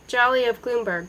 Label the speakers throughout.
Speaker 1: Jolly of Gloomberg.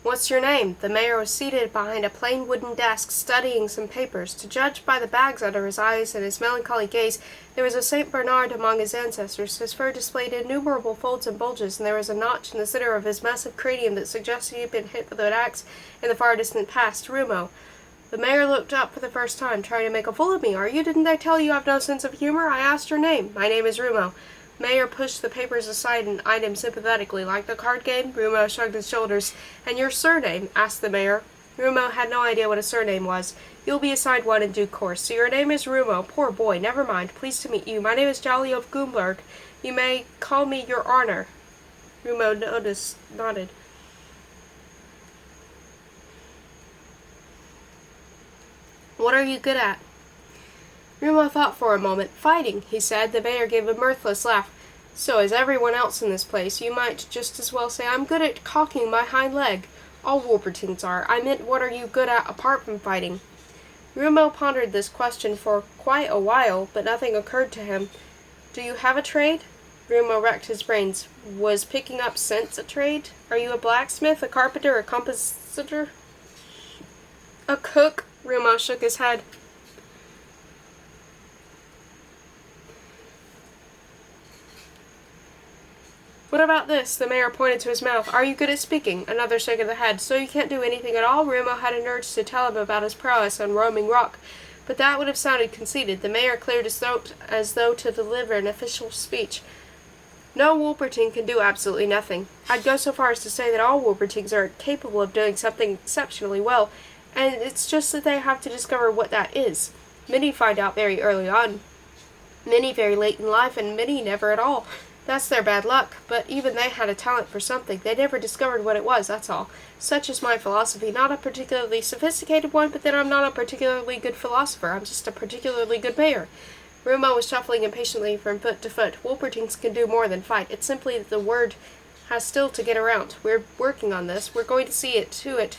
Speaker 1: What's your name? The mayor was seated behind a plain wooden desk, studying some papers. To judge by the bags under his eyes and his melancholy gaze, there was a Saint Bernard among his ancestors. His fur displayed innumerable folds and bulges, and there was a notch in the center of his massive cranium that suggested he had been hit with an axe in the far distant past. Rumo. The mayor looked up for the first time, trying to make a fool of me. Are you? Didn't I tell you I have no sense of humor? I asked your name. My name is Rumo. Mayor pushed the papers aside and eyed him sympathetically. Like the card game? Rumo shrugged his shoulders. And your surname? Asked the mayor. Rumo had no idea what a surname was. You'll be assigned one in due course. So your name is Rumo. Poor boy. Never mind. Pleased to meet you. My name is Jolly of Gloomberg. You may call me your honor. Rumo nodded. What are you good at? Rumo thought for a moment. Fighting, he said. The mayor gave a mirthless laugh. So is everyone else in this place. You might just as well say I'm good at cocking my hind leg. All Wolpertines are. I meant, what are you good at apart from fighting? Rumo pondered this question for quite a while, but nothing occurred to him. Do you have a trade? Rumo racked his brains. Was picking up scents a trade? Are you a blacksmith, a carpenter, a compositor? A cook? Rumo shook his head. What about this? The mayor pointed to his mouth. Are you good at speaking? Another shake of the head. So you can't do anything at all? Rumo had an urge to tell him about his prowess on roaming rock, but that would have sounded conceited. The mayor cleared his throat as though to deliver an official speech. No Wolpertine can do absolutely nothing. I'd go so far as to say that all Wolpertines are capable of doing something exceptionally well, and it's just that they have to discover what that is. Many find out very early on, many very late in life, and many never at all. That's their bad luck, but even they had a talent for something. They never discovered what it was, that's all. Such is my philosophy. Not a particularly sophisticated one, but then I'm not a particularly good philosopher. I'm just a particularly good mayor. Rumo was shuffling impatiently from foot to foot. Wolpertines can do more than fight. It's simply that the word has still to get around. We're working on this. We're going to see it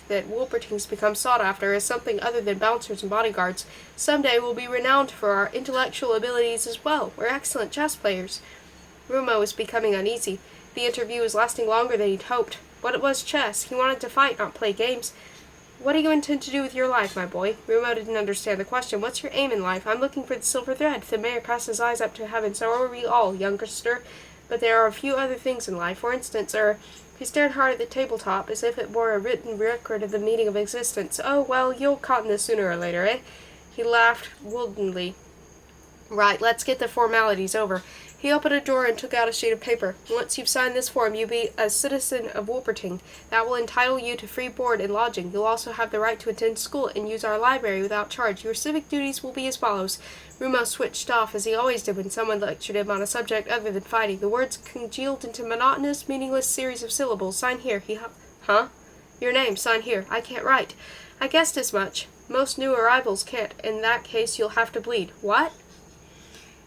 Speaker 1: that Wolpertines become sought after as something other than bouncers and bodyguards. Someday we'll be renowned for our intellectual abilities as well. We're excellent chess players. Rumo was becoming uneasy. The interview was lasting longer than he'd hoped. What it was chess. He wanted to fight, not play games. What do you intend to do with your life, my boy? Rumo didn't understand the question. What's your aim in life? I'm looking for the silver thread. The mayor cast his eyes up to heaven. So are we all, youngster. But there are a few other things in life. For instance, he stared hard at the tabletop, as if it bore a written record of the meaning of existence. Oh, well, you'll cotton this sooner or later, eh? He laughed woodenly. Right, let's get the formalities over. He opened a drawer and took out a sheet of paper. Once you've signed this form, you'll be a citizen of Wolpertine. That will entitle you to free board and lodging. You'll also have the right to attend school and use our library without charge. Your civic duties will be as follows. Rumo switched off, as he always did when someone lectured him on a subject other than fighting. The words congealed into monotonous, meaningless series of syllables. Sign here. Huh? Your name. Sign here. I can't write. I guessed as much. Most new arrivals can't. In that case, you'll have to bleed. What?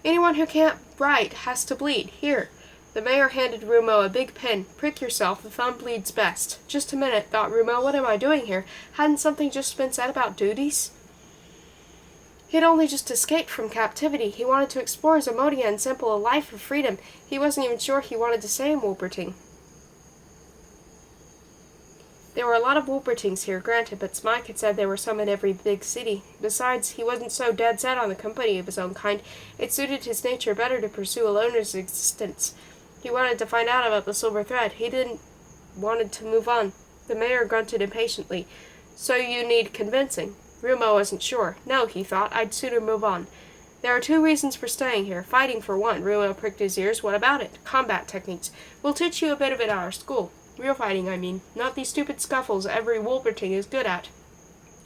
Speaker 1: Anyone who can't write has to bleed. Here. The mayor handed Rumo a big pen. Prick yourself. The thumb bleeds best. Just a minute, thought Rumo. What am I doing here? Hadn't something just been said about duties? He'd only just escaped from captivity. He wanted to explore Zamodia and sample a life of freedom. He wasn't even sure he wanted to stay in Wolpertine. There were a lot of Wolpertines here, granted, but Smike had said there were some in every big city. Besides, he wasn't so dead set on the company of his own kind. It suited his nature better to pursue a loner's existence. He wanted to find out about the silver thread. He didn't wanted to move on. The mayor grunted impatiently. So you need convincing. Rumo wasn't sure. No, he thought, I'd sooner move on. There are 2 reasons for staying here. Fighting for one. Rumo pricked his ears. What about it? Combat techniques. We'll teach you a bit of it at our school. Real fighting, I mean. Not these stupid scuffles every Wolpertine is good at.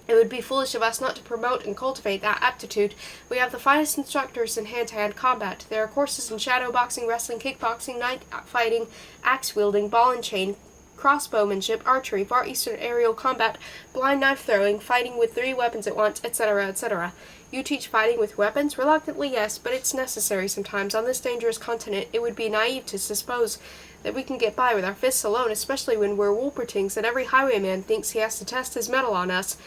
Speaker 1: It would be foolish of us not to promote and cultivate that aptitude. We have the finest instructors in hand-to-hand combat. There are courses in shadow boxing, wrestling, kickboxing, night fighting, axe-wielding, ball and chain, crossbowmanship, archery, far eastern aerial combat, blind knife throwing, fighting with 3 weapons at once, etc., etc. You teach fighting with weapons? Reluctantly, yes, but it's necessary sometimes. On this dangerous continent, it would be naive to suppose that we can get by with our fists alone, especially when we're Wolpertings and every highwayman thinks he has to test his mettle on us.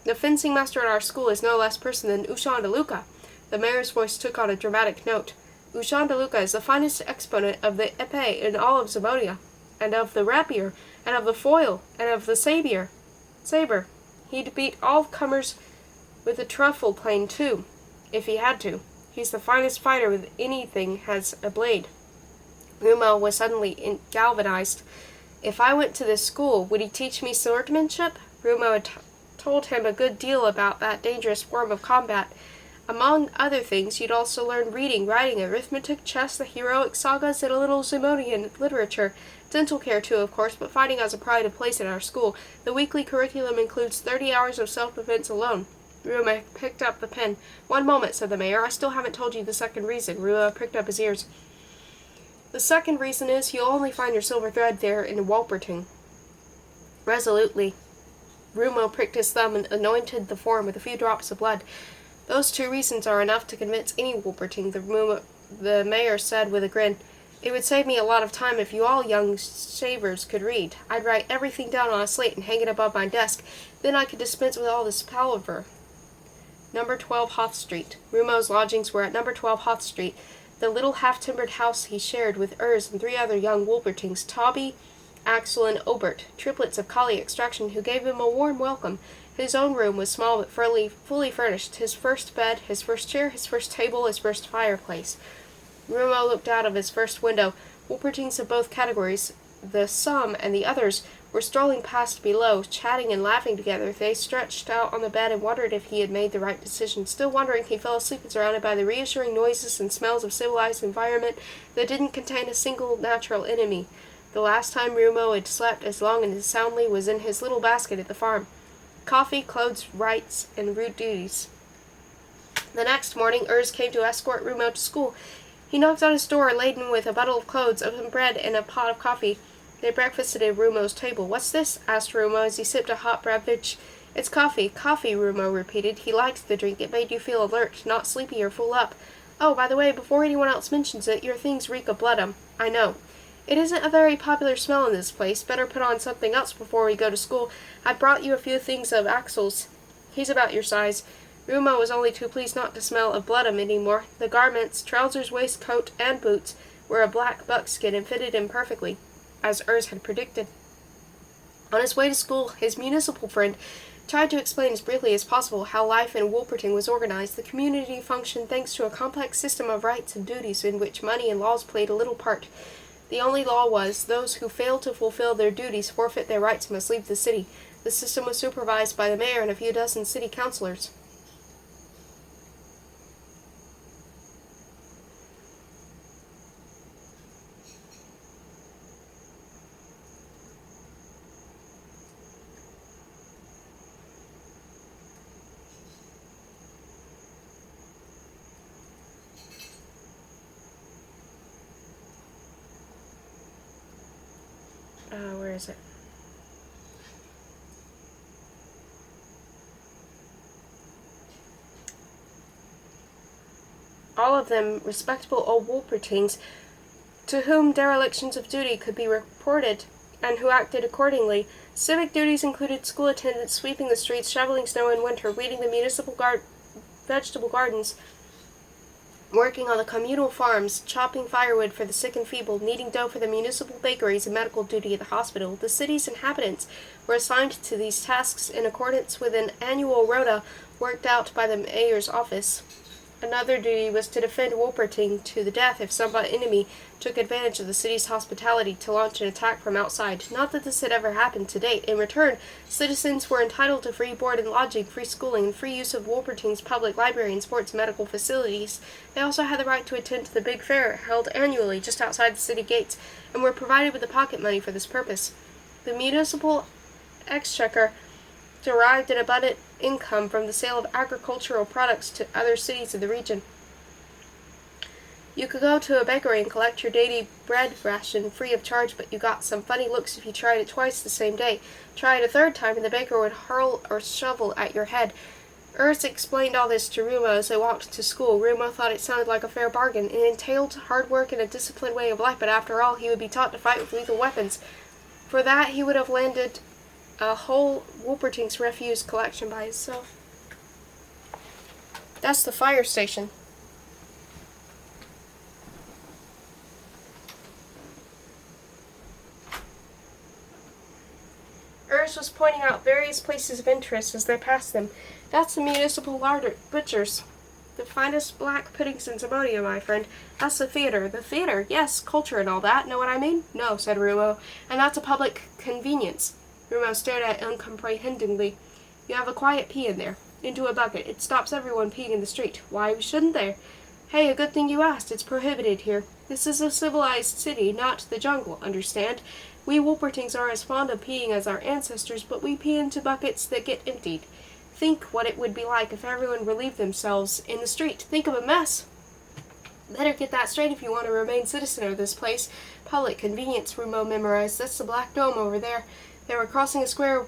Speaker 1: The fencing master at our school is no less person than Ushan de Luca. The mayor's voice took on a dramatic note. Ushan de Luca is the finest exponent of the épée in all of Zamonia, and of the rapier, and of the foil, and of the sabre. He'd beat all comers with a truffle plane, too, if he had to. He's the finest fighter with anything has a blade. Rumo was suddenly galvanized. If I went to this school, would he teach me swordsmanship? Rumo had told him a good deal about that dangerous form of combat. Among other things, you'd also learn reading, writing, arithmetic, chess, the heroic sagas, and a little Zamonian literature. Dental care, too, of course, but fighting has a pride of place at our school. The weekly curriculum includes 30 hours of self-defense alone. Rumo picked up the pen. "One moment," said the mayor. "I still haven't told you the second reason." Rumo pricked up his ears. "The second reason is you'll only find your silver thread there in Wolperting." Resolutely, Rumo pricked his thumb and anointed the form with a few drops of blood. "Those two reasons are enough to convince any Wolperting," the mayor said with a grin. "It would save me a lot of time if you all young shavers could read. I'd write everything down on a slate and hang it above my desk. Then I could dispense with all this palaver." Number 12 Hoth Street. Rumo's lodgings were at number 12 Hoth Street, the little half-timbered house he shared with Urs and 3 other young Wolpertings, Tobby, Axel, and Obert, triplets of collie extraction, who gave him a warm welcome. His own room was small but fully furnished, his first bed, his first chair, his first table, his first fireplace. Rumo looked out of his first window. Wolpertings of both categories, the some and the others, were strolling past below, chatting and laughing together. They stretched out on the bed and wondered if he had made the right decision. Still wondering, he fell asleep surrounded by the reassuring noises and smells of civilized environment that didn't contain a single natural enemy. The last time Rumo had slept as long and as soundly was in his little basket at the farm. Coffee, clothes, rights, and rude duties. The next morning, Urs came to escort Rumo to school. He knocked on his door, laden with a bundle of clothes, some bread, and a pot of coffee. They breakfasted at Rumo's table. "What's this?" asked Rumo as he sipped a hot beverage. "It's coffee." "Coffee," Rumo repeated. He liked the drink. It made you feel alert, not sleepy or full up. "Oh, by the way, before anyone else mentions it, your things reek of blood'um." "I know." "It isn't a very popular smell in this place. Better put on something else before we go to school. I brought you a few things of Axel's. He's about your size." Rumo was only too pleased not to smell of blood'um any more. The garments, trousers, waistcoat, and boots, were of black buckskin and fitted him perfectly, as Urs had predicted. On his way to school, his municipal friend tried to explain as briefly as possible how life in Wolperting was organized. The community functioned thanks to a complex system of rights and duties in which money and laws played a little part. The only law was, those who failed to fulfill their duties forfeit their rights and must leave the city. The system was supervised by the mayor and a few dozen city councilors. Where is it? All of them respectable old Wolpertings, to whom derelictions of duty could be reported, and who acted accordingly. Civic duties included school attendance, sweeping the streets, shoveling snow in winter, weeding the municipal vegetable gardens, working on the communal farms, chopping firewood for the sick and feeble, kneading dough for the municipal bakeries, and medical duty at the hospital. The city's inhabitants were assigned to these tasks in accordance with an annual rota worked out by the mayor's office. Another duty was to defend Wolperting to the death if some enemy took advantage of the city's hospitality to launch an attack from outside. Not that this had ever happened to date. In return, citizens were entitled to free board and lodging, free schooling, and free use of Wolperting's public library and sports and medical facilities. They also had the right to attend to the big fair held annually just outside the city gates, and were provided with the pocket money for this purpose. The municipal exchequer derived an abundant income from the sale of agricultural products to other cities of the region. You could go to a bakery and collect your daily bread ration free of charge, but you got some funny looks if you tried it twice the same day. Try it a third time and the baker would hurl or shovel at your head. Urs explained all this to Rumo as they walked to school. Rumo thought it sounded like a fair bargain. It entailed hard work and a disciplined way of life, but after all, he would be taught to fight with lethal weapons. For that, he would have landed a whole Wolpertink's refuse collection by himself. That's the fire station. Urs was pointing out various places of interest as they passed them. That's the municipal butcher's. The finest black puddings in Zamonia, my friend. That's the theater. The theater, yes, culture and all that. Know what I mean? No, said Rumo. And that's a public convenience. Rumo stared at it uncomprehendingly. You have a quiet pee in there. Into a bucket. It stops everyone peeing in the street. Why shouldn't there? Hey, a good thing you asked. It's prohibited here. This is a civilized city, not the jungle, understand? We Wolpertings are as fond of peeing as our ancestors, but we pee into buckets that get emptied. Think what it would be like if everyone relieved themselves in the street. Think of a mess. Better get that straight if you want to remain citizen of this place. Public convenience, Rumo memorized. That's the Black Dome over there. They were crossing a square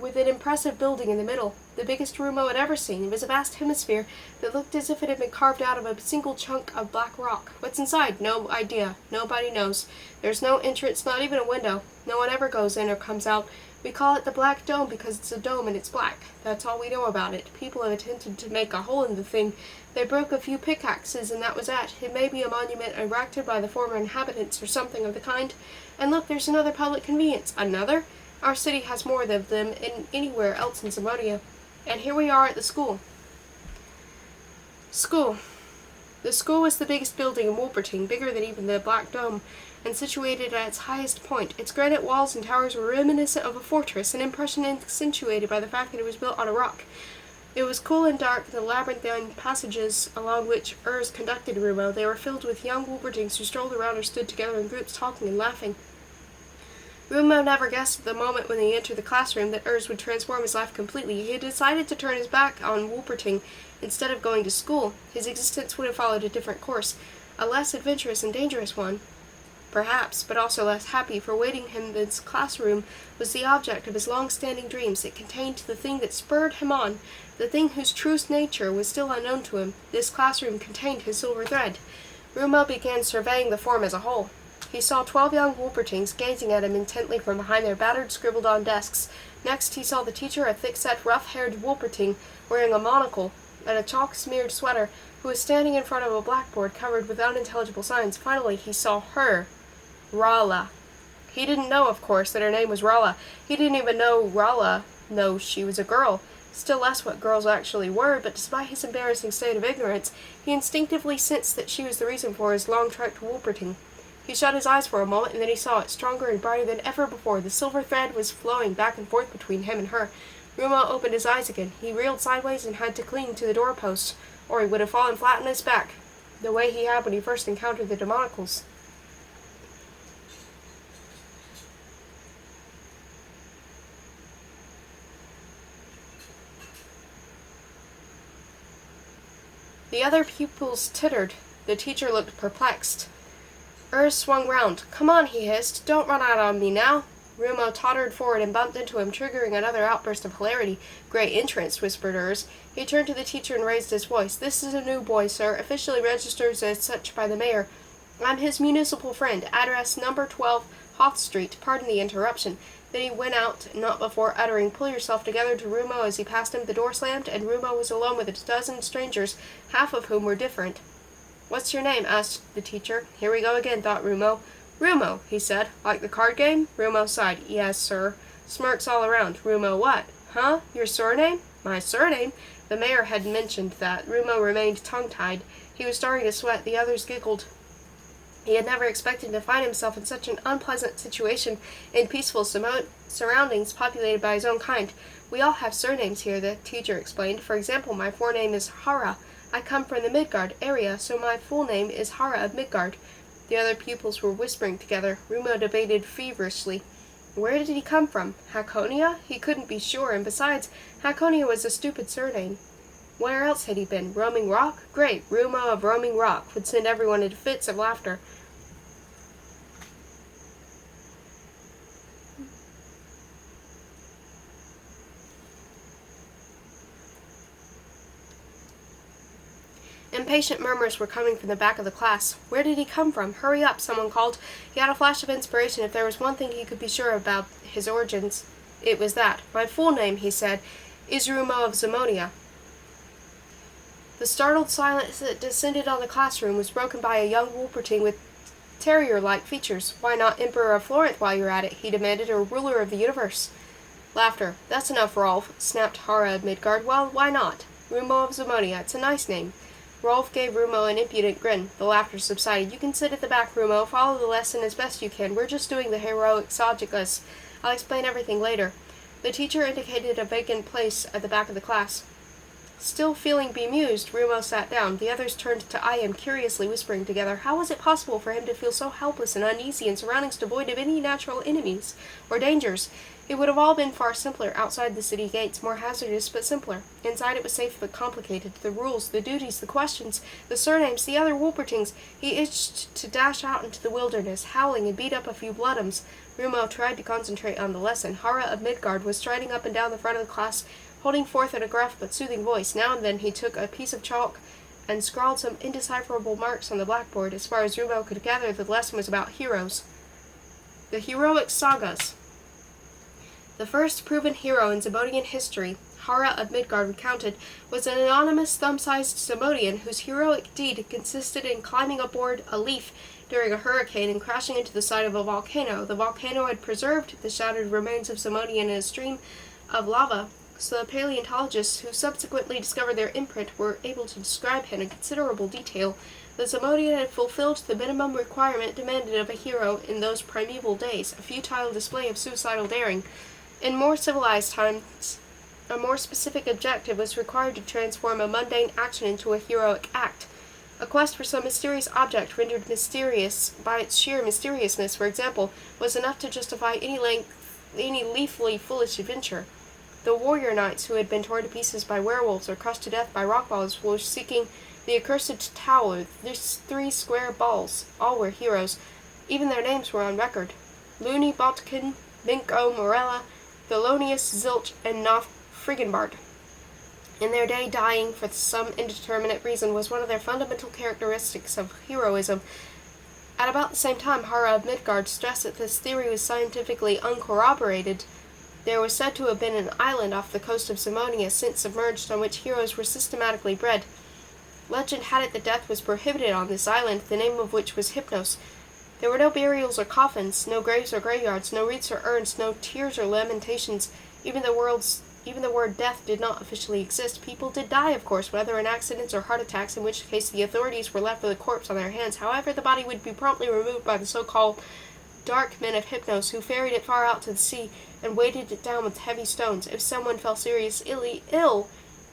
Speaker 1: with an impressive building in the middle. The biggest Rumo had ever seen. It was a vast hemisphere that looked as if it had been carved out of a single chunk of black rock. What's inside? No idea. Nobody knows. There's no entrance, not even a window. No one ever goes in or comes out. We call it the Black Dome because it's a dome and it's black. That's all we know about it. People have attempted to make a hole in the thing. They broke a few pickaxes and that was that. It may be a monument erected by the former inhabitants or something of the kind. And look, there's another public convenience. Another? Our city has more of them than anywhere else in Zamonia. And here we are at the school. School. The school was the biggest building in Wolperting, bigger than even the Black Dome, and situated at its highest point. Its granite walls and towers were reminiscent of a fortress, an impression accentuated by the fact that it was built on a rock. It was cool and dark, the labyrinthine passages along which Urs conducted Rumo. They were filled with young Wolpertings who strolled around or stood together in groups talking and laughing. Rumo never guessed at the moment when he entered the classroom that Urs would transform his life completely. He had decided to turn his back on Wolperting instead of going to school. His existence would have followed a different course, a less adventurous and dangerous one, perhaps, but also less happy, for waiting him in this classroom was the object of his long-standing dreams. It contained the thing that spurred him on, the thing whose true nature was still unknown to him. This classroom contained his silver thread. Rumo began surveying the form as a whole. He saw 12 young Wolpertings gazing at him intently from behind their battered, scribbled-on desks. Next, he saw the teacher, a thick-set, rough-haired Wolperting, wearing a monocle and a chalk-smeared sweater, who was standing in front of a blackboard covered with unintelligible signs. Finally, he saw her, Rala. He didn't know, of course, that her name was Rala. He didn't even know Rala know she was a girl, still less what girls actually were, but despite his embarrassing state of ignorance, he instinctively sensed that she was the reason for his long trek to Wolperting. He shut his eyes for a moment, and then he saw it, stronger and brighter than ever before. The silver thread was flowing back and forth between him and her. Rumo opened his eyes again. He reeled sideways and had to cling to the doorpost, or he would have fallen flat on his back, the way he had when he first encountered the demonicals. The other pupils tittered. The teacher looked perplexed. Urs swung round. "Come on," he hissed. "Don't run out on me now." Rumo tottered forward and bumped into him, triggering another outburst of hilarity. "Great entrance," whispered Urs. He turned to the teacher and raised his voice. "This is a new boy, sir, officially registered as such by the mayor. I'm his municipal friend. Address number 12, Hoth Street. Pardon the interruption." Then he went out, not before uttering, "Pull yourself together," to Rumo as he passed him. The door slammed, and Rumo was alone with a dozen strangers, half of whom were different. "What's your name?" asked the teacher. Here we go again, thought Rumo. "Rumo," he said. "Like the card game?" Rumo sighed. "Yes, sir." Smirks all around. "Rumo what? Huh? Your surname?" "My surname?" The mayor had mentioned that. Rumo remained tongue-tied. He was starting to sweat. The others giggled. He had never expected to find himself in such an unpleasant situation, in peaceful surroundings populated by his own kind. "We all have surnames here," the teacher explained. "For example, my forename is Hara. I come from the Midgard area, so my full name is Hara of Midgard." The other pupils were whispering together. Rumo debated feverishly. Where did he come from? Hakonia? He couldn't be sure, and besides, Hakonia was a stupid surname. Where else had he been? Roaming Rock? Great! Rumo of Roaming Rock would send everyone into fits of laughter. Impatient murmurs were coming from the back of the class. Where did he come from? Hurry up, someone called. He had a flash of inspiration. If there was one thing he could be sure about his origins, it was that. My full name, he said, is Rumo of Zamonia. The startled silence that descended on the classroom was broken by a young Wolperting with terrier-like features. Why not Emperor of Florence while you're at it? He demanded, or ruler of the universe. Laughter. That's enough, Rolf, snapped Hara of Midgard. Well, why not? Rumo of Zamonia. It's a nice name. Rolf gave Rumo an impudent grin. The laughter subsided. You can sit at the back, Rumo. Follow the lesson as best you can. We're just doing the heroic Sagikas. I'll explain everything later. The teacher indicated a vacant place at the back of the class. Still feeling bemused, Rumo sat down. The others turned to eye him, curiously whispering together. How was it possible for him to feel so helpless and uneasy in surroundings devoid of any natural enemies or dangers? It would have all been far simpler outside the city gates, more hazardous but simpler. Inside it was safe but complicated. The rules, the duties, the questions, the surnames, the other Wolpertings. He itched to dash out into the wilderness, howling and beat up a few bloodums. Rumo tried to concentrate on the lesson. Hara of Midgard was striding up and down the front of the class, holding forth in a gruff but soothing voice. Now and then he took a piece of chalk and scrawled some indecipherable marks on the blackboard. As far as Rumo could gather, the lesson was about heroes. The heroic sagas. The first proven hero in Zamodian history, Hara of Midgard recounted, was an anonymous thumb-sized Zamodian whose heroic deed consisted in climbing aboard a leaf during a hurricane and crashing into the side of a volcano. The volcano had preserved the shattered remains of Zamodian in a stream of lava, so the paleontologists who subsequently discovered their imprint were able to describe him in considerable detail. The Zamodian had fulfilled the minimum requirement demanded of a hero in those primeval days, a futile display of suicidal daring. In more civilized times, a more specific objective was required to transform a mundane action into a heroic act. A quest for some mysterious object rendered mysterious by its sheer mysteriousness, for example, was enough to justify any leafly foolish adventure. The warrior knights who had been torn to pieces by werewolves or crushed to death by rock balls were seeking the accursed tower, these 3 square balls. All were heroes. Even their names were on record. Luni Botkin, Binko Morella, Thelonious Zilch, and Noth Friggenbart. In their day, dying for some indeterminate reason was one of their fundamental characteristics of heroism. At about the same time, Hara of Midgard stressed that this theory was scientifically uncorroborated. There was said to have been an island off the coast of Zamonia since submerged on which heroes were systematically bred. Legend had it that death was prohibited on this island, the name of which was Hypnos. There were no burials or coffins, no graves or graveyards, no wreaths or urns, no tears or lamentations. Even the word death did not officially exist. People did die, of course, whether in accidents or heart attacks, in which case the authorities were left with a corpse on their hands. However, the body would be promptly removed by the so-called dark men of Hypnos, who ferried it far out to the sea and weighted it down with heavy stones. If someone fell seriously ill,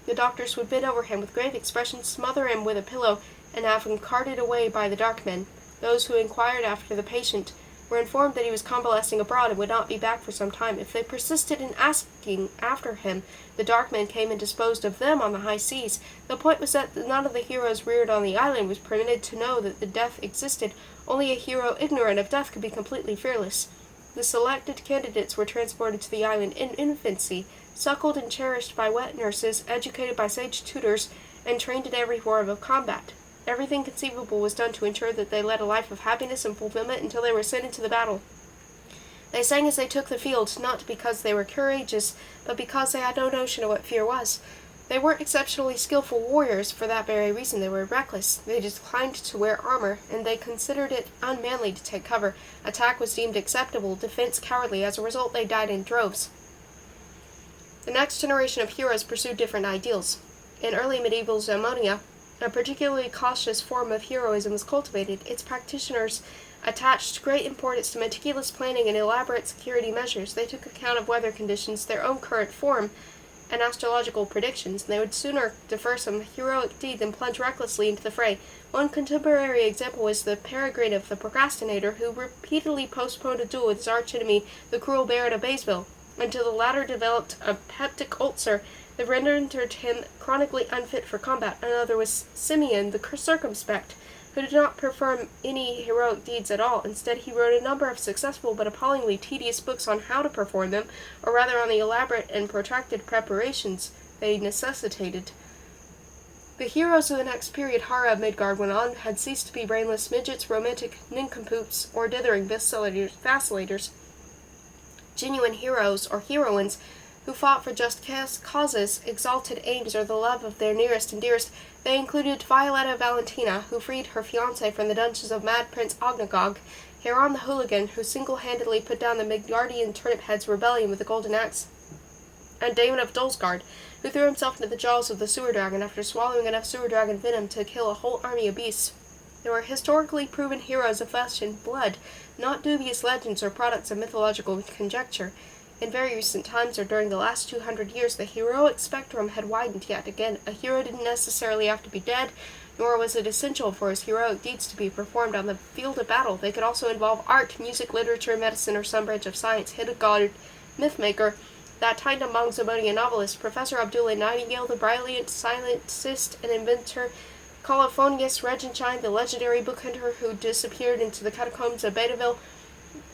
Speaker 1: the doctors would bend over him with grave expressions, smother him with a pillow, and have him carted away by the dark men. Those who inquired after the patient were informed that he was convalescing abroad and would not be back for some time. If they persisted in asking after him, the dark men came and disposed of them on the high seas. The point was that none of the heroes reared on the island was permitted to know that the death existed. Only a hero ignorant of death could be completely fearless. The selected candidates were transported to the island in infancy, suckled and cherished by wet nurses, educated by sage tutors, and trained in every form of combat. Everything conceivable was done to ensure that they led a life of happiness and fulfillment until they were sent into the battle. They sang as they took the field, not because they were courageous, but because they had no notion of what fear was. They weren't exceptionally skillful warriors. For that very reason they were reckless. They declined to wear armor, and they considered it unmanly to take cover. Attack was deemed acceptable, defense cowardly. As a result, they died in droves. The next generation of heroes pursued different ideals. In early medieval Zamonia, a particularly cautious form of heroism was cultivated. Its practitioners attached great importance to meticulous planning and elaborate security measures. They took account of weather conditions, their own current form, and astrological predictions, and they would sooner defer some heroic deed than plunge recklessly into the fray. One contemporary example was the Peregrine of the Procrastinator, who repeatedly postponed a duel with his archenemy, the cruel Baron of Bayesville, until the latter developed a peptic ulcer that rendered him chronically unfit for combat. Another was Simeon the Circumspect, who did not perform any heroic deeds at all. Instead, he wrote a number of successful but appallingly tedious books on how to perform them, or rather on the elaborate and protracted preparations they necessitated. The heroes of the next period, Hara of Midgard went on, had ceased to be brainless midgets, romantic nincompoops, or dithering vacillator genuine heroes or heroines who fought for just causes, exalted aims, or the love of their nearest and dearest. They included Violetta Valentina, who freed her fiancé from the dungeons of Mad Prince Ognagog, Heron the Hooligan, who single-handedly put down the Midgardian turnip head's rebellion with a golden axe, and Damon of Dulsgard, who threw himself into the jaws of the sewer dragon after swallowing enough sewer dragon venom to kill a whole army of beasts. They were historically proven heroes of flesh and blood, not dubious legends or products of mythological conjecture. In very recent times, or during the last 200 years, the heroic spectrum had widened yet again. A hero didn't necessarily have to be dead, nor was it essential for his heroic deeds to be performed on the field of battle. They could also involve art, music, literature, medicine, or some branch of science. Hildegard, mythmaker, that tied among Zamonia novelists, Professor Abdullah Nightingale, the brilliant scientist and inventor, Colophonius Regenshine, the legendary book hunter who disappeared into the catacombs of Betaville,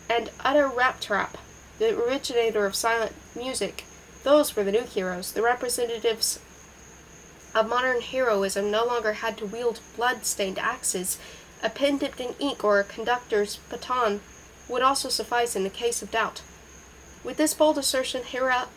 Speaker 1: and Utter Raptrap, the originator of silent music. Those were the new heroes. The representatives of modern heroism no longer had to wield blood-stained axes. A pen dipped in ink or a conductor's baton would also suffice in the case of doubt. With this bold assertion, Hara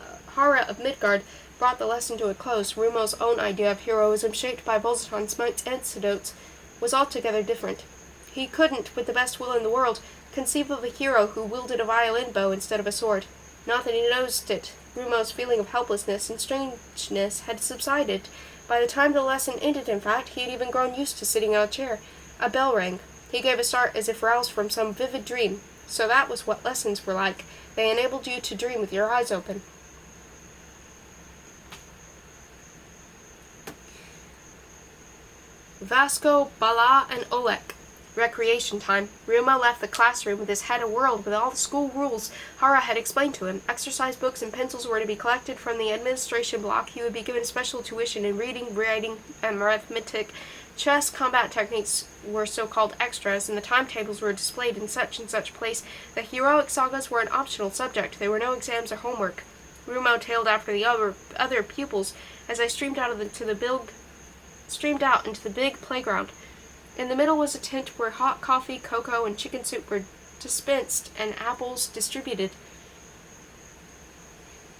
Speaker 1: of Midgard brought the lesson to a close. Rumo's own idea of heroism, shaped by Volzaton Smite's anecdotes, was altogether different. He couldn't, with the best will in the world, conceive of a hero who wielded a violin bow instead of a sword. Not that he noticed it. Rumo's feeling of helplessness and strangeness had subsided. By the time the lesson ended, in fact, he had even grown used to sitting on a chair. A bell rang. He gave a start as if roused from some vivid dream. So that was what lessons were like. They enabled you to dream with your eyes open. Vasco, Bala, and Olek. Recreation time. Rumo left the classroom with his head awhirl with all the school rules Hara had explained to him. Exercise books and pencils were to be collected from the administration block. He would be given special tuition in reading, writing, and arithmetic. Chess combat techniques were so-called extras, and the timetables were displayed in such and such place. The heroic sagas were an optional subject. There were no exams or homework. Rumo tailed after the other pupils as they streamed out into the big playground. In the middle was a tent where hot coffee, cocoa, and chicken soup were dispensed and apples distributed.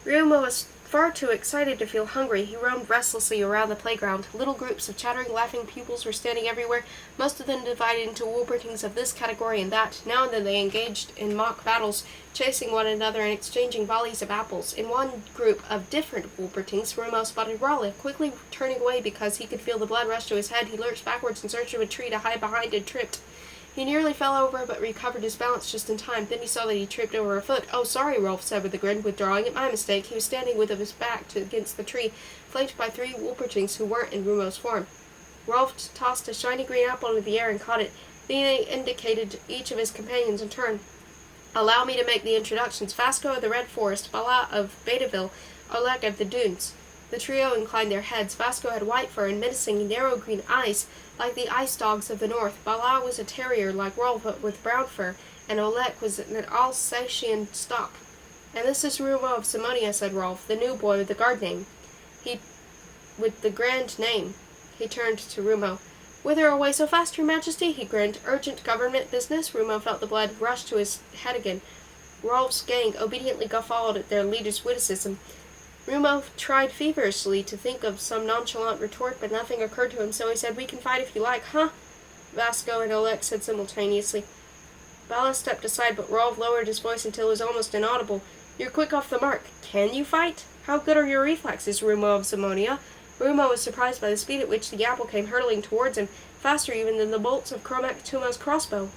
Speaker 1: Rumo was far too excited to feel hungry. He roamed restlessly around the playground. Little groups of chattering, laughing pupils were standing everywhere, most of them divided into Wolpertings of this category and that. Now and then they engaged in mock battles, chasing one another and exchanging volleys of apples. In one group of different Wolpertings, Rumo spotted Raleigh, quickly turning away because he could feel the blood rush to his head. He lurched backwards in search of a tree to hide behind and tripped. He nearly fell over, but recovered his balance just in time. Then he saw that he tripped over a foot. "Oh, sorry," Rolf said with a grin, withdrawing it. "My mistake." He was standing with his back against the tree, flanked by 3 Wolpertings who weren't in Rumo's form. Rolf tossed a shiny green apple into the air and caught it. Then he indicated each of his companions in turn. "Allow me to make the introductions. Vasco of the Red Forest, Bala of Betaville, Oleg of the Dunes." The trio inclined their heads. Vasco had white fur and menacing, narrow green eyes, like the ice dogs of the north. Bala was a terrier like Rolf, but with brown fur, and Oleg was an Alsatian stock. "And this is Rumo of Zamonia," said Rolf, "the new boy with the guard name. With the grand name." He turned to Rumo. "Whither away so fast, your majesty?" He grinned. "Urgent government business?" Rumo felt the blood rush to his head again. Rolf's gang obediently guffawed at their leader's witticism. Rumo tried feverishly to think of some nonchalant retort, but nothing occurred to him, so he said, "We can fight if you like, huh?" Vasco and Oleg said simultaneously. Bala stepped aside, but Rolf lowered his voice until it was almost inaudible. "You're quick off the mark. Can you fight? How good are your reflexes, Rumo of Zamonia?" Rumo was surprised by the speed at which the apple came hurtling towards him, faster even than the bolts of Cromac Tuma's crossbow.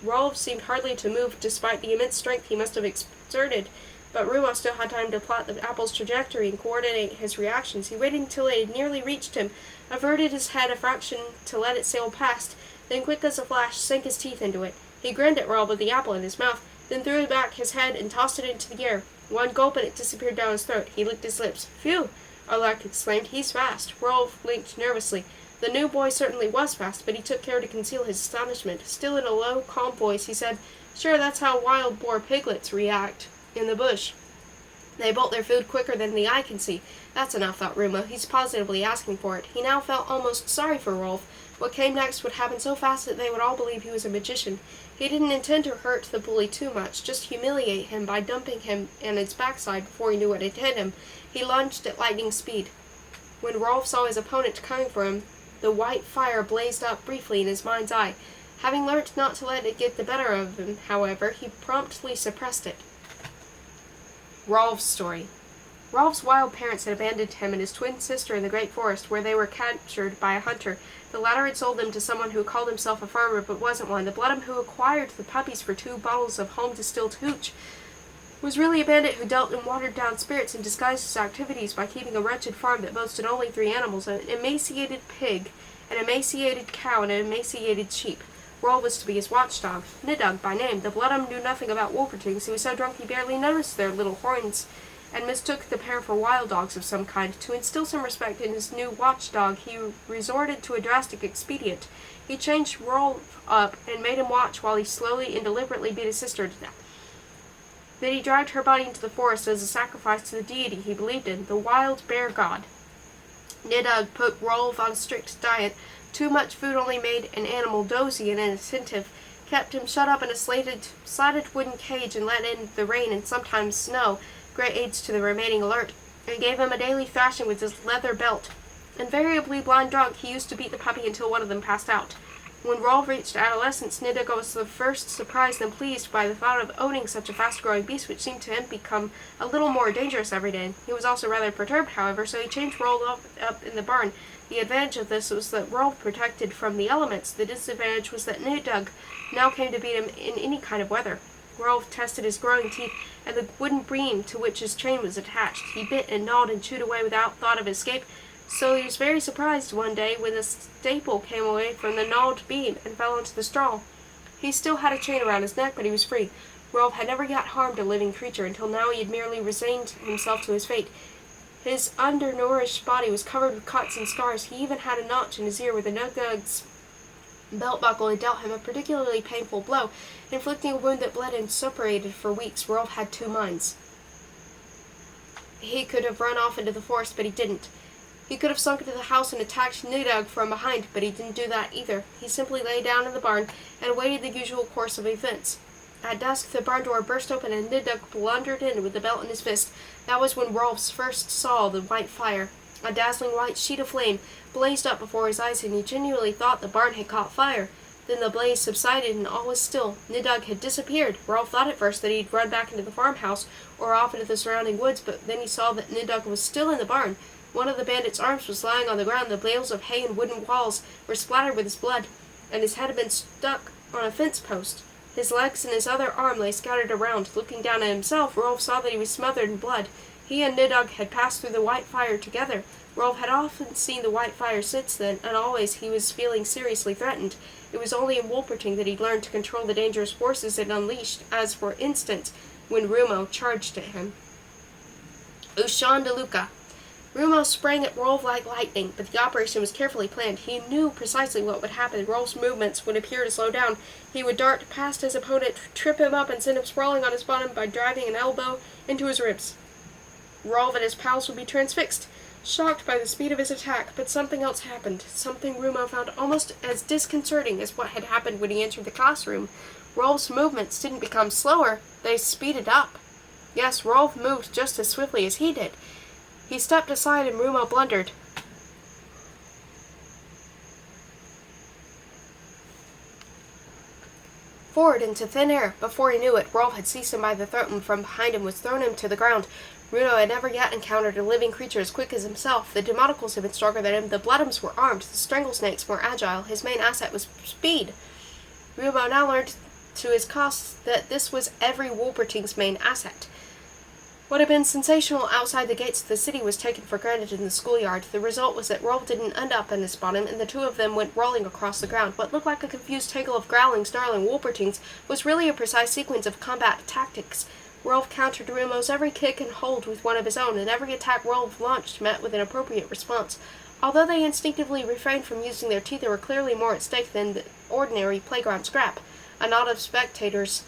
Speaker 1: Rolf seemed hardly to move, despite the immense strength he must have exerted. But Rumo still had time to plot the apple's trajectory and coordinate his reactions. He waited until it had nearly reached him, averted his head a fraction to let it sail past, then quick as a flash sank his teeth into it. He grinned at Rolf with the apple in his mouth, then threw back his head and tossed it into the air. One gulp and it disappeared down his throat. He licked his lips. "Phew!" Oleg exclaimed. "He's fast." Rolf blinked nervously. The new boy certainly was fast, but he took care to conceal his astonishment. Still in a low, calm voice, he said, "Sure, that's how wild boar piglets react in the bush." They bolt their food quicker than the eye can see. That's enough, thought Rumo. He's positively asking for it. He now felt almost sorry for Rolf. What came next would happen so fast that they would all believe he was a magician. He didn't intend to hurt the bully too much, just humiliate him by dumping him on his backside before he knew what had hit him. He lunged at lightning speed. When Rolf saw his opponent coming for him, the white fire blazed up briefly in his mind's eye. Having learnt not to let it get the better of him, however, he promptly suppressed it. Rolf's story. Rolf's wild parents had abandoned him and his twin sister in the great forest, where they were captured by a hunter. The latter had sold them to someone who called himself a farmer but wasn't one. The bloodham who acquired the puppies for 2 bottles of home-distilled hooch was really a bandit who dealt in watered-down spirits and disguised his activities by keeping a wretched farm that boasted only 3 animals, an emaciated pig, an emaciated cow, and an emaciated sheep. Rolf was to be his watchdog, Nidug by name. The bloodham knew nothing about wolvertings. He was so drunk he barely noticed their little horns, and mistook the pair for wild dogs of some kind. To instill some respect in his new watchdog, he resorted to a drastic expedient. He changed Rolf up and made him watch while he slowly and deliberately beat his sister to death. Then he dragged her body into the forest as a sacrifice to the deity he believed in, the wild bear god. Nidug put Rolf on a strict diet. Too much food only made an animal dozy and inattentive, kept him shut up in a slatted wooden cage and let in the rain and sometimes snow, great aids to the remaining alert, and gave him a daily thrashing with his leather belt. Invariably blind drunk, he used to beat the puppy until one of them passed out. When Rolf reached adolescence, Nidug was the first surprised and pleased by the thought of owning such a fast-growing beast, which seemed to him become a little more dangerous every day. He was also rather perturbed, however, so he changed Rolf up in the barn. The advantage of this was that Rolf protected from the elements. The disadvantage was that Nidug now came to beat him in any kind of weather. Rolf tested his growing teeth and the wooden beam to which his chain was attached. He bit and gnawed and chewed away without thought of escape, so he was very surprised one day when the staple came away from the gnawed beam and fell into the straw. He still had a chain around his neck, but he was free. Rolf had never yet harmed a living creature until now. He had merely resigned himself to his fate. His undernourished body was covered with cuts and scars. He even had a notch in his ear where the Nidug's belt buckle had dealt him a particularly painful blow, inflicting a wound that bled and suppurated for weeks. Rolf had 2 minds. He could have run off into the forest, but he didn't. He could have sunk into the house and attacked Nidug from behind, but he didn't do that either. He simply lay down in the barn and awaited the usual course of events. At dusk, the barn door burst open and Nidug blundered in with the belt in his fist. That was when Rolf first saw the white fire. A dazzling white sheet of flame blazed up before his eyes, and he genuinely thought the barn had caught fire. Then the blaze subsided and all was still. Nidug had disappeared. Rolf thought at first that he'd run back into the farmhouse or off into the surrounding woods, but then he saw that Nidug was still in the barn. One of the bandit's arms was lying on the ground. The bales of hay and wooden walls were splattered with his blood, and his head had been stuck on a fence post. His legs and his other arm lay scattered around. Looking down at himself, Rolf saw that he was smothered in blood. He and Nidug had passed through the white fire together. Rolf had often seen the white fire since then, and always he was feeling seriously threatened. It was only in Wolperting that he'd learned to control the dangerous forces it unleashed, as for instance, when Rumo charged at him. Ushan de Luca. Rumo sprang at Rolf like lightning, but the operation was carefully planned. He knew precisely what would happen. Rolf's movements would appear to slow down. He would dart past his opponent, trip him up, and send him sprawling on his bottom by driving an elbow into his ribs. Rolf and his pals would be transfixed, shocked by the speed of his attack, but something else happened, something Rumo found almost as disconcerting as what had happened when he entered the classroom. Rolf's movements didn't become slower, they speeded up. Yes, Rolf moved just as swiftly as he did. He stepped aside and Rumo blundered. Forward into thin air. Before he knew it, Rolf had seized him by the throat and from behind him was thrown him to the ground. Rumo had never yet encountered a living creature as quick as himself. The Demonicals had been stronger than him. The Bloodhams were armed. The Stranglesnakes more agile. His main asset was speed. Rumo now learned to his cost that this was every Wolperting's main asset. What had been sensational outside the gates of the city was taken for granted in the schoolyard. The result was that Rolf didn't end up in his bottom, and the 2 of them went rolling across the ground. What looked like a confused tangle of growling, snarling Wolpertings was really a precise sequence of combat tactics. Rolf countered Rumo's every kick and hold with one of his own, and every attack Rolf launched met with an appropriate response. Although they instinctively refrained from using their teeth, there were clearly more at stake than the ordinary playground scrap. A knot of spectators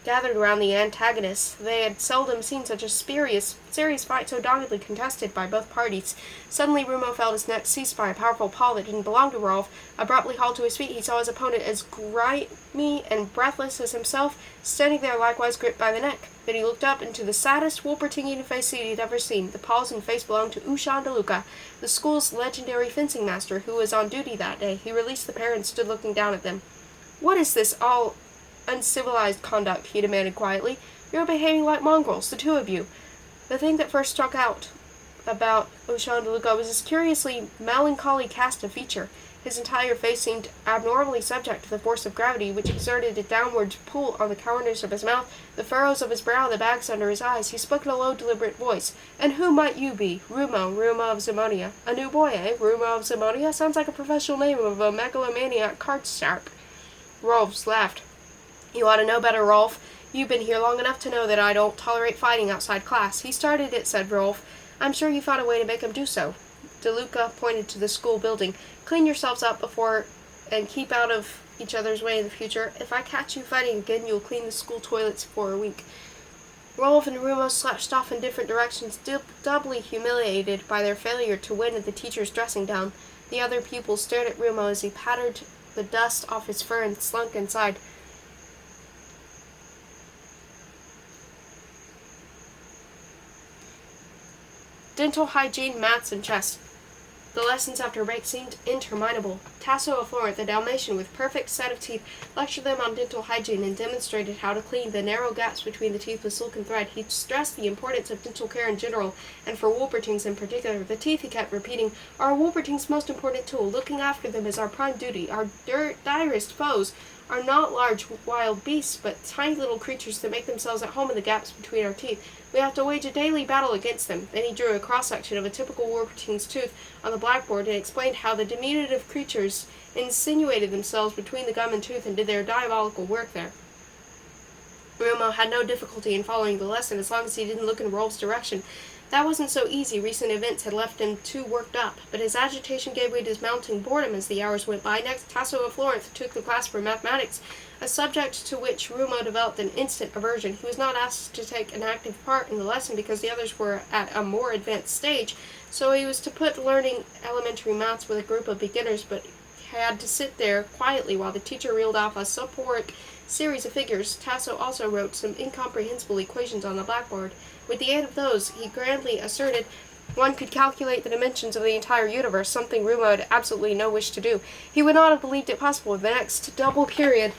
Speaker 1: gathered around the antagonists. They had seldom seen such a serious fight so doggedly contested by both parties. Suddenly Rumo felt his neck seized by a powerful paw that didn't belong to Rolf. Abruptly hauled to his feet, he saw his opponent as grimy and breathless as himself, standing there likewise gripped by the neck. Then he looked up into the saddest, Wolpertingian face he'd ever seen. The paws and face belonged to Ushan DeLuca, the school's legendary fencing master, who was on duty that day. He released the pair and stood looking down at them. "What is this all uncivilized conduct?" he demanded quietly. "You're behaving like mongrels, the two of you." The thing that first struck out about Ushan DeLuca was his curiously melancholy cast of feature. His entire face seemed abnormally subject to the force of gravity, which exerted a downward pull on the corners of his mouth, the furrows of his brow, the bags under his eyes. He spoke in a low, deliberate voice. "And who might you be?" Rumo of Zamonia." "A new boy, eh? Rumo of Zamonia? Sounds like a professional name of a megalomaniac card sharp." Rolf laughed. "You ought to know better, Rolf. You've been here long enough to know that I don't tolerate fighting outside class." "He started it," said Rolf. "I'm sure you found a way to make him do so." DeLuca pointed to the school building. "Clean yourselves up before and keep out of each other's way in the future. If I catch you fighting again, you'll clean the school toilets for a week." Rolf and Rumo slouched off in different directions, doubly humiliated by their failure to win at the teacher's dressing down. The other pupils stared at Rumo as he pattered the dust off his fur and slunk inside. Dental hygiene, maths, and chess. The lessons after break seemed interminable. Tasso of Florence, the Dalmatian with perfect set of teeth, lectured them on dental hygiene and demonstrated how to clean the narrow gaps between the teeth with silken thread. He stressed the importance of dental care in general, and for Wolpertings in particular. The teeth, he kept repeating, are Wolperting's most important tool. Looking after them is our prime duty. Our direst foes are not large wild beasts, but tiny little creatures that make themselves at home in the gaps between our teeth. We have to wage a daily battle against them. Then he drew a cross-section of a typical Wolperting's tooth on the blackboard and explained how the diminutive creatures insinuated themselves between the gum and tooth and did their diabolical work there. Rumo had no difficulty in following the lesson as long as he didn't look in Rolf's direction. That wasn't so easy. Recent events had left him too worked up, but his agitation gave way to his mounting boredom as the hours went by. Next, Tasso of Florence took the class for mathematics, a subject to which Rumo developed an instant aversion. He was not asked to take an active part in the lesson because the others were at a more advanced stage, so he was to put learning elementary maths with a group of beginners, but had to sit there quietly while the teacher reeled off a soporific series of figures. Tasso also wrote some incomprehensible equations on the blackboard. With the aid of those, he grandly asserted, one could calculate the dimensions of the entire universe, something Rumo had absolutely no wish to do. He would not have believed it possible. The next double period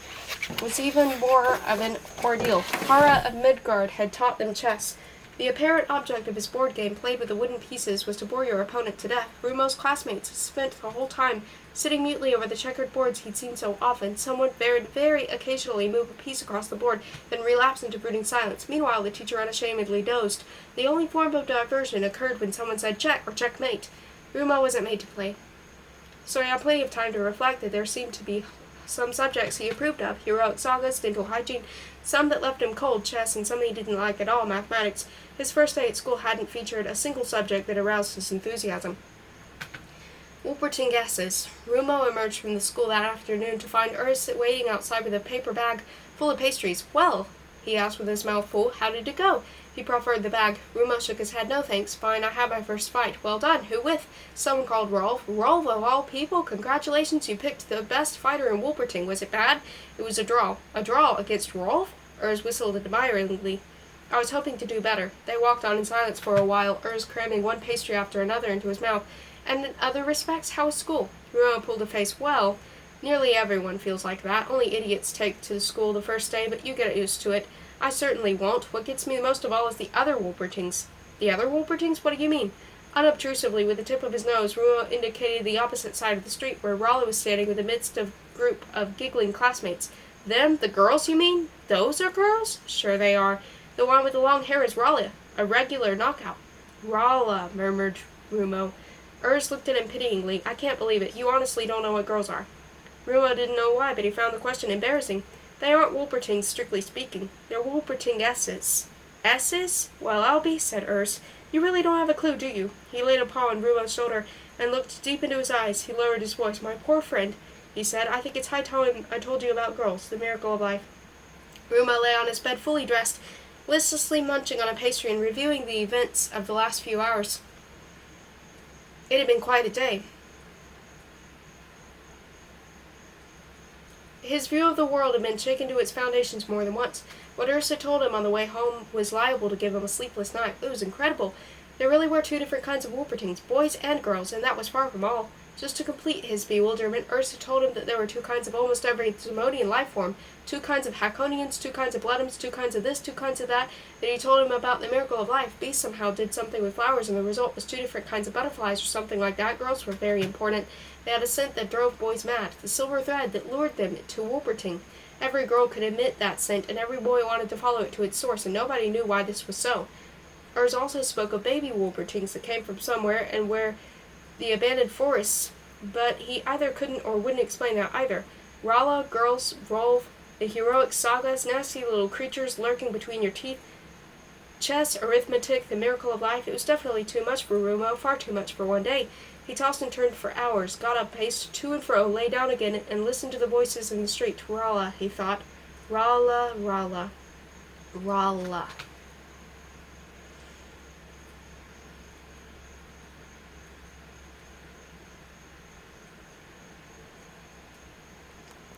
Speaker 1: was even more of an ordeal. Hara of Midgard had taught them chess. The apparent object of his board game, played with the wooden pieces, was to bore your opponent to death. Rumo's classmates spent the whole time sitting mutely over the checkered boards he'd seen so often. Someone very occasionally move a piece across the board, then relapse into brooding silence. Meanwhile, the teacher unashamedly dozed. The only form of diversion occurred when someone said check or checkmate. Rumo wasn't made to play, so he had plenty of time to reflect that there seemed to be some subjects he approved of, heroic sagas, dental hygiene, some that left him cold, chess, and some he didn't like at all, mathematics. His first day at school hadn't featured a single subject that aroused his enthusiasm. Wolperting guesses. Rumo emerged from the school that afternoon to find Urs waiting outside with a paper bag full of pastries. "Well," he asked with his mouth full, "how did it go?" He proffered the bag. Rumo shook his head. "No thanks. Fine, I had my first fight." "Well done. Who with?" Someone called Rolf. "Rolf, of all people? Congratulations, you picked the best fighter in Wolperting. Was it bad?" "It was a draw." "A draw? Against Rolf?" Urs whistled admiringly. "I was hoping to do better." They walked on in silence for a while, Urs cramming one pastry after another into his mouth. "And in other respects, how was school?" Rumo pulled a face. "Well, nearly everyone feels like that. Only idiots take to school the first day, but you get used to it. I certainly won't. What gets me most of all is the other Wolpertings." "The other Wolpertings? What do you mean?" Unobtrusively, with the tip of his nose, Rumo indicated the opposite side of the street, where Raleigh was standing in the midst of a group of giggling classmates. "Them? The girls, you mean? Those are girls?" "Sure they are. The one with the long hair is Raleigh. A regular knockout." "Raleigh," murmured Rumo. Urs looked at him pityingly. "I can't believe it. You honestly don't know what girls are." Rumo didn't know why, but he found the question embarrassing. "They aren't Wolpertings, strictly speaking. They're Wolperting S's." "S's? Well, I'll be," said Urs. "You really don't have a clue, do you?" He laid a paw on Rumo's shoulder and looked deep into his eyes. He lowered his voice. "My poor friend," he said, "I think it's high time I told you about girls, the miracle of life." Rumo lay on his bed fully dressed, listlessly munching on a pastry and reviewing the events of the last few hours. It had been quite a day. His view of the world had been shaken to its foundations more than once. What Ursa told him on the way home was liable to give him a sleepless night. It was incredible. There really were two different kinds of Wolpertines, boys and girls, and that was far from all. Just to complete his bewilderment, Ursa told him that there were two kinds of almost every Zemonian life form, two kinds of Hakonians, two kinds of Bloodums, two kinds of this, two kinds of that. Then he told him about the miracle of life. Beasts somehow did something with flowers, and the result was two different kinds of butterflies or something like that. Girls were very important. They had a scent that drove boys mad, the silver thread that lured them to Wolperting. Every girl could emit that scent, and every boy wanted to follow it to its source, and nobody knew why this was so. Urs also spoke of baby Wolpertings that came from somewhere and where the abandoned forests, but he either couldn't or wouldn't explain that either. Rala, girls, Rolv, the heroic sagas, nasty little creatures lurking between your teeth, chess, arithmetic, the miracle of life. It was definitely too much for Rumo, far too much for one day. He tossed and turned for hours, got up, paced to and fro, lay down again, and listened to the voices in the street. Rala, he thought. Rala, Rala, Rala.